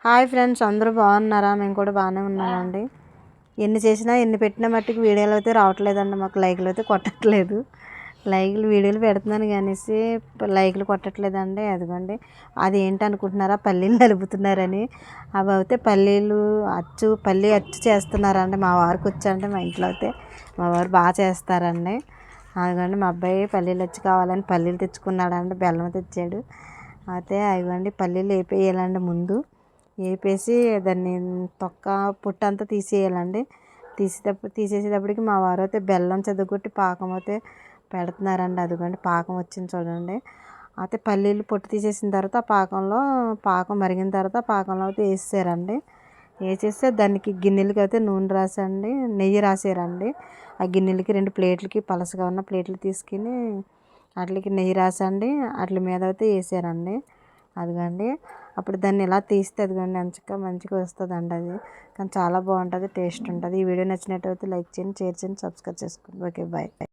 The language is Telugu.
హాయ్ ఫ్రెండ్స్, అందరూ బాగున్నారా? మేము కూడా బాగానే ఉన్నామండి. ఎన్ని చేసినా ఎన్ని పెట్టినా మట్టుకు వీడియోలు అయితే రావట్లేదండి. మాకు లైక్లు అయితే కొట్టట్లేదు. వీడియోలు పెడుతున్నాను కానీసి లైక్లు కొట్టట్లేదండి. అదిగోండి, అది ఏంటి అనుకుంటున్నారా? పల్లీలు నలుపుతున్నారని. అవి అయితే పల్లి అచ్చు చేస్తున్నారండి. మా వారికి వచ్చండి. మా ఇంట్లో అయితే మా వారు బాగా చేస్తారండి. అదిగోండి, మా అబ్బాయి పల్లీలు అచ్చు కావాలని పల్లీలు తెచ్చుకున్నాడండి. బెల్లం తెచ్చాడు. అయితే అదిగోండి, పల్లీలు వేపేయాలండి. ముందు వేపేసి దాన్ని తొక్క పొట్టు అంతా తీసేయాలండి. తీసేసేటప్పటికి మా వారు అయితే బెల్లం చెదగొట్టి పాకం అయితే పెడుతున్నారండి. అదిగోండి, పాకం వచ్చింది చూడండి. అయితే పల్లీలు పొట్టు తీసేసిన తర్వాత పాకం మరిగిన తర్వాత పాకంలో అయితే వేసారండి. వేసేస్తే దానికి గిన్నెలకి అయితే నూనె రాసండి, నెయ్యి రాసారండి. ఆ గిన్నెలకి 2 ప్లేట్లకి పలసగా ఉన్న ప్లేట్లు తీసుకుని వాటికి నెయ్యి రాసండి. వాటి మీద అయితే వేసారండి. అదిగోండి, అప్పుడు దాన్ని ఇలా తీస్తే అదిగోండి మంచిగా వస్తుందండి. అది కానీ చాలా బాగుంటుంది, టేస్ట్ ఉంటుంది. ఈ వీడియో నచ్చినట్టయితే లైక్ చేయండి, షేర్ చేయండి, సబ్స్క్రైబ్ చేసుకోండి. Okay, bye.